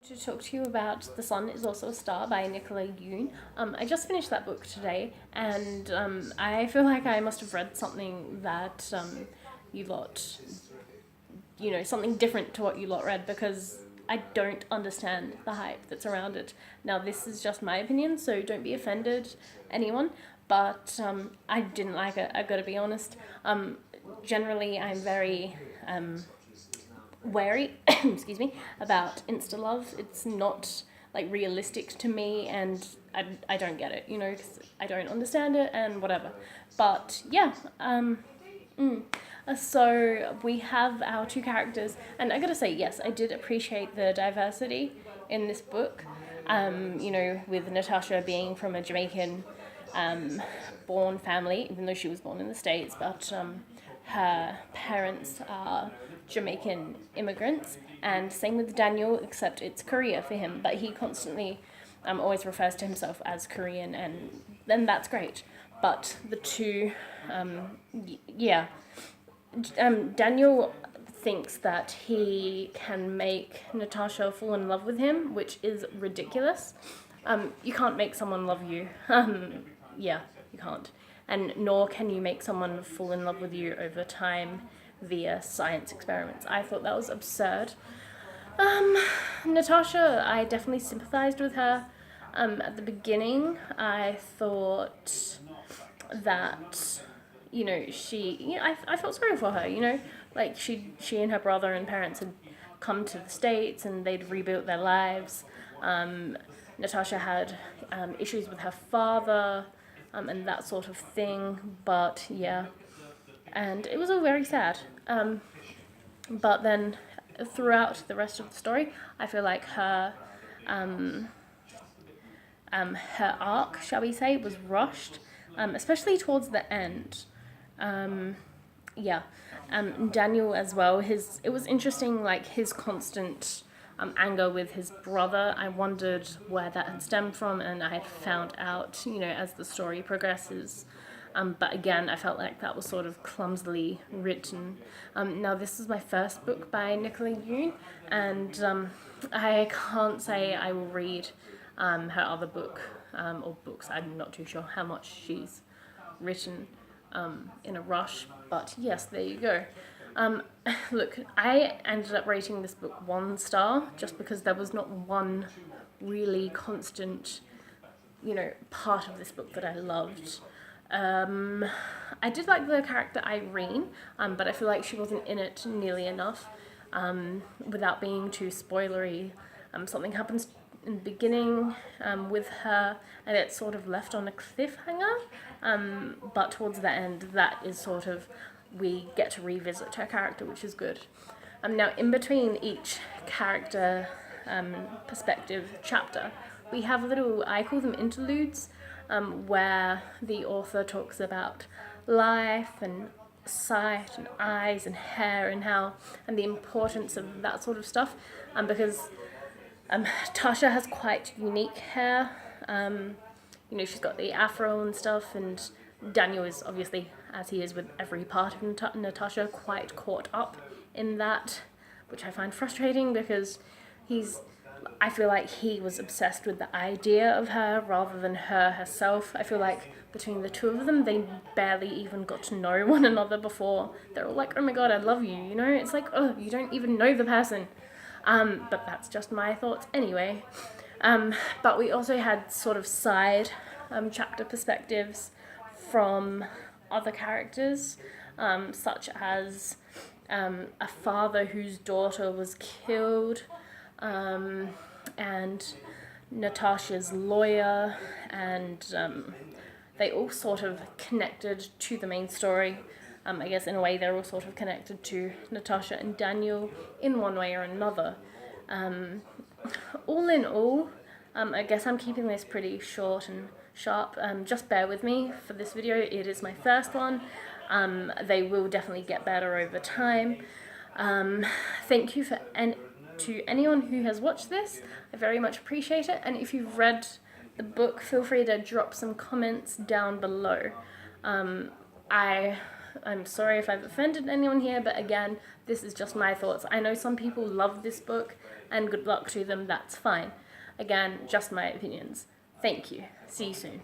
To talk to you about The Sun is Also a Star by Nicola Yoon. I just finished that book today, and I feel like I must have read something that you lot, something different to what you lot read, because I don't understand the hype that's around it. Now, this is just my opinion, so don't be offended, anyone, but I didn't like it, I gotta be honest. Generally, I'm very wary, excuse me, about insta love. It's not like realistic to me, and I don't get it, because I don't understand it and whatever. But yeah, so we have our two characters, and I gotta say, yes, I did appreciate the diversity in this book. With Natasha being from a Jamaican born family, even though she was born in the States, but her parents are Jamaican immigrants, and same with Daniel, except it's Korea for him, but he constantly always refers to himself as Korean, and then that's great. But the two, yeah, Daniel thinks that he can make Natasha fall in love with him, which is ridiculous. You can't make someone love you. Yeah, you can't. And nor can you make someone fall in love with you over time via science experiments. I thought that was absurd. Natasha, I definitely sympathized with her. At the beginning, I thought that, I felt sorry for her, like she and her brother and parents had come to the States and they'd rebuilt their lives. Natasha had issues with her father, and that sort of thing, but yeah, and it was all very sad. But then throughout the rest of the story, I feel like her arc, shall we say, was rushed, especially towards the end. Yeah, Daniel as well. It was interesting, like his constant anger with his brother. I wondered where that had stemmed from, and I had found out, as the story progresses. But again, I felt like that was sort of clumsily written. Now, this is my first book by Nicola Yoon, and I can't say I will read her other book or books. I'm not too sure how much she's written in a rush, but yes, there you go. Look, I ended up rating this book 1 star just because there was not one really constant, part of this book that I loved. I did like the character Irene, but I feel like she wasn't in it nearly enough. Without being too spoilery, something happens in the beginning with her, and it's sort of left on a cliffhanger. But towards the end, that is sort of, we get to revisit her character, which is good. Now, in between each character perspective chapter, we have I call them interludes, where the author talks about life and sight and eyes and hair and the importance of that sort of stuff, because Tasha has quite unique hair. She's got the afro and stuff, and Daniel is obviously, as he is with every part of Natasha, quite caught up in that, which I find frustrating because I feel like he was obsessed with the idea of her rather than her herself. I feel like between the two of them, they barely even got to know one another before they're all like, oh my god, I love you, It's like, oh, you don't even know the person. But that's just my thoughts anyway. But we also had sort of side chapter perspectives from other characters, such as a father whose daughter was killed, and Natasha's lawyer, and they all sort of connected to the main story. I guess in a way they're all sort of connected to Natasha and Daniel in one way or another. All in all, I guess I'm keeping this pretty short and sharp. Just bear with me for this video. It is my first one. They will definitely get better over time. Thank you to anyone who has watched this. I very much appreciate it. And if you've read the book, feel free to drop some comments down below. I'm sorry if I've offended anyone here, but again, this is just my thoughts. I know some people love this book. and good luck to them, that's fine. Again, just my opinions. Thank you. See you soon.